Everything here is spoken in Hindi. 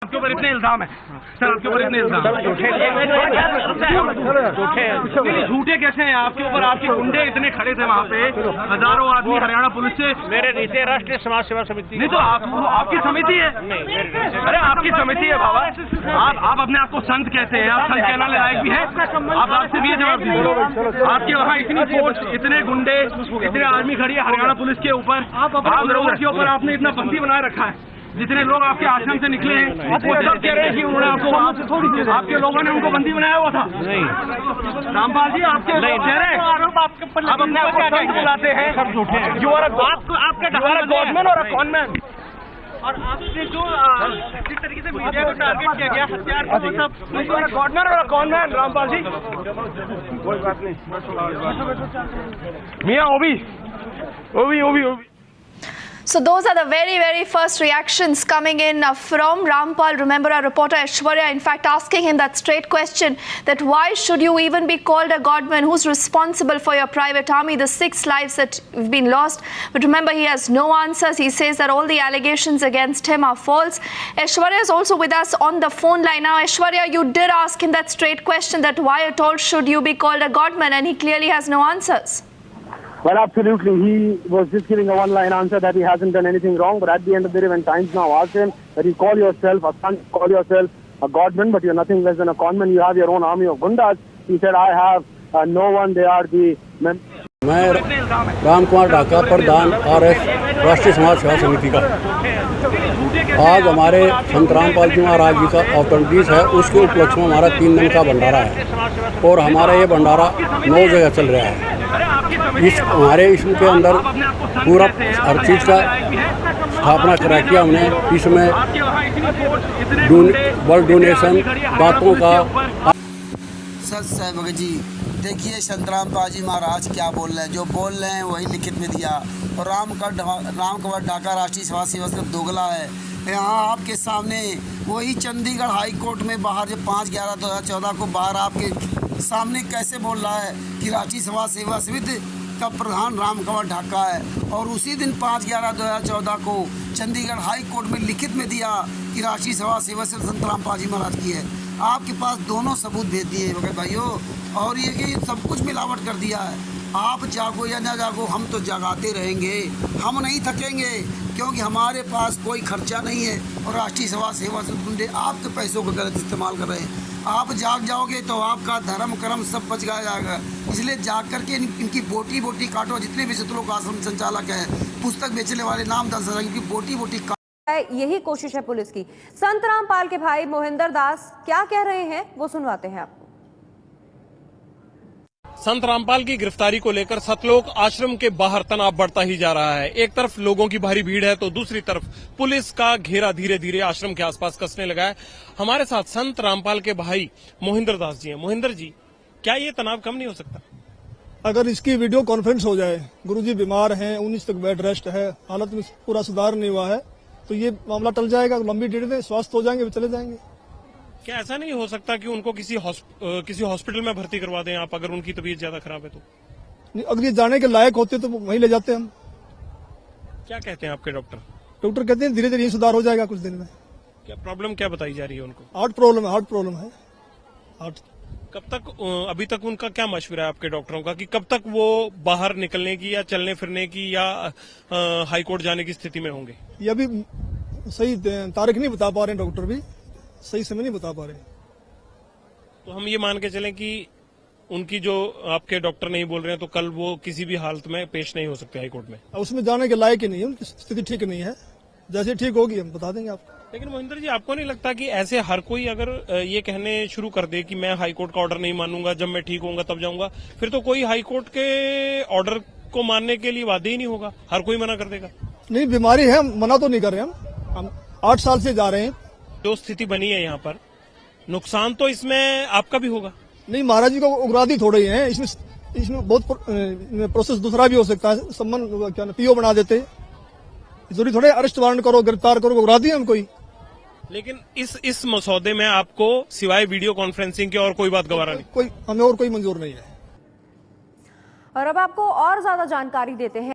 आपके ऊपर इतने इल्जाम है सर, आपके ऊपर इतने इल्जाम झूठे कैसे हैं आपके ऊपर? आपके गुंडे इतने खड़े थे वहाँ पे, हजारों आदमी हरियाणा पुलिस से। मेरे नीचे राष्ट्रीय समाज सेवा समिति नहीं तो आपकी समिति है। अरे आपकी समिति है बाबा, आप अपने आप को संत कहते हैं, आप संत कहने लायक भी है। आप आपसे भी ये जवाब दीजिए, आपके वहाँ इतनी फोर्स, इतने गुंडे, इतने आर्मी खड़ी है हरियाणा पुलिस के ऊपर, आप लोगों के ऊपर आपने इतना बंदी बनाए रखा है। जितने लोग आपके आश्रम से निकले हैं वो सब कह रहे हैं कि उन्होंने आपके लोगों ने उनको बंदी बनाया हुआ था। नहीं रामपाल जी, आपके लोग कह रहे हैं आप अपने आप को संत बुलाते हैं, सब झूठे हैं। यू आर आपका गॉडमैन और अ कॉनमैन। और आपने जो जिस तरीके से मीडिया को टारगेट किया गया, हथियार को सब गॉडमैन और अ कॉनमैन। रामपाल जी कोई बात नहीं, मियाँ ओबी। So those are the very first reactions coming in from Rampal. Remember our reporter Aishwarya in fact asking him that straight question, that why should you even be called a godman? Who's responsible for your private army, the 6 lives that have been lost? But remember, he has no answers. He says that all the allegations against him are false. Aishwarya is also with us on the phone line now. Aishwarya, you did ask him that straight question, that why at all should you be called a godman, and he clearly has no answers. Well, absolutely. He was just giving a one-line answer that he hasn't done anything wrong. But at the end of the day, when Times now asked him that you call yourself a son, call yourself a godman, but you're nothing less than a conman, you have your own army of gundas, he said, I have no one, they are the men. मैं राम कुमार ढाका, प्रधान RS राष्ट्रीय समाज सेवा समिति का। आज हमारे संत रामपाल जी महाराज जी का अवतरण है, उसके उपलक्ष्य में हमारा 3 दिन का भंडारा है और हमारा ये भंडारा 9 जगह चल रहा है। इसके अंदर पूरा हर चीज़ का स्थापना करा किया हमने। इसमें ब्लड डोनेशन, बातों का सच है भगत जी। देखिए संत रामपाल जी महाराज क्या बोल रहे हैं, जो बोल रहे हैं वही लिखित में दिया। और राम कुमार ढाका राष्ट्रीय समाज सेवा से दोगला है। यहाँ आपके सामने वही चंडीगढ़ हाई कोर्ट में बाहर जो 5/11/2014 को बाहर आपके सामने कैसे बोल रहा है कि राष्ट्रीय समाज सेवा समिति का प्रधान राम कुमार ढाका है, और उसी दिन 5/11/2014 को चंडीगढ़ हाई कोर्ट में लिखित में दिया कि राष्ट्रीय समाज सेवा से संत रामपाल जी महाराज की है। आपके पास दोनों सबूत भेज दिए भगत भाइयों, और ये कि सब कुछ मिलावट कर दिया है। आप जागो या ना जागो, हम तो जगाते रहेंगे, हम नहीं थकेंगे, क्योंकि हमारे पास कोई खर्चा नहीं है। और राष्ट्रीय समाज सेवा से गुंडे आपके पैसों का गलत इस्तेमाल कर रहे हैं। आप जाग जाओगे तो आपका धर्म कर्म सब बच जाएगा। इसलिए जाग करके इनकी बोटी काटो। जितने भी शत्रुलोक आश्रम संचालक हैं, पुस्तक बेचने वाले, नाम दर्ज इनकी बोटी यही कोशिश है पुलिस की। संत रामपाल के भाई मोहिंदर दास क्या कह रहे हैं वो सुनवाते हैं आपको। संत रामपाल की गिरफ्तारी को लेकर सतलोक आश्रम के बाहर तनाव बढ़ता ही जा रहा है। एक तरफ लोगों की भारी भीड़ है तो दूसरी तरफ पुलिस का घेरा धीरे धीरे आश्रम के आसपास कसने लगा है। हमारे साथ संत रामपाल के भाई मोहिंदर दास जी हैं। मोहिंदर जी, क्या ये तनाव कम नहीं हो सकता? अगर इसकी वीडियो कॉन्फ्रेंस हो जाए, गुरुजी बीमार हैं, 19 तक बेड रेस्ट है, हालत में पूरा सुधार नहीं हुआ है, तो ये मामला टल जाएगा। लंबी डेट में स्वस्थ हो जाएंगे, चले जाएंगे। क्या ऐसा नहीं हो सकता कि उनको किसी हॉस्पिटल में भर्ती करवा दें आप, अगर उनकी तबीयत ज्यादा खराब है तो? अगर ये जाने के लायक होते तो वहीं ले जाते हम। क्या कहते हैं आपके डॉक्टर? डॉक्टर कहते हैं धीरे धीरे ये सुधार हो जाएगा कुछ दिन में। क्या प्रॉब्लम क्या बताई जा रही है उनको? हार्ट प्रॉब्लम है। कब तक, अभी तक उनका क्या मशवरा है आपके डॉक्टरों का कि कब तक वो बाहर निकलने की या चलने फिरने की या हाईकोर्ट जाने की स्थिति में होंगे? ये अभी सही तारीख नहीं बता पा रहे हैं, डॉक्टर भी सही समय नहीं बता पा रहे। तो हम ये मान के चलें कि उनकी जो आपके डॉक्टर नहीं बोल रहे हैं तो कल वो किसी भी हालत में पेश नहीं हो सकते हाईकोर्ट में? उसमें जाने के लायक ही नहीं है, उनकी स्थिति ठीक नहीं है। जैसे ठीक होगी हम बता देंगे आपको। लेकिन मोहिंदर जी, आपको नहीं लगता कि ऐसे हर कोई अगर ये कहने शुरू कर दे कि मैं हाईकोर्ट का ऑर्डर नहीं मानूंगा, जब मैं ठीक होऊंगा तब जाऊंगा, फिर तो कोई हाईकोर्ट के ऑर्डर को मानने के लिए वादे ही नहीं होगा, हर कोई मना कर देगा? नहीं, बीमारी है, मना तो नहीं कर रहे हम 8 साल से जा रहे हैं। जो स्थिति बनी है यहाँ पर, नुकसान तो इसमें आपका भी होगा। नहीं, महाराज जी को उग्रादी थोड़े ही है, इसमें बहुत प्रोसेस दूसरा भी हो सकता है। सम्मन क्या पीओ बना देते, जरूरी थोड़े अरेस्ट वारंट करो, गिरफ्तार करो, उग्रादी हम कोई। लेकिन इस मसौदे में आपको सिवाय वीडियो कॉन्फ्रेंसिंग के और कोई बात गवारा नहीं? हमें और कोई मंजूर नहीं है। और अब आपको और ज्यादा जानकारी देते हैं।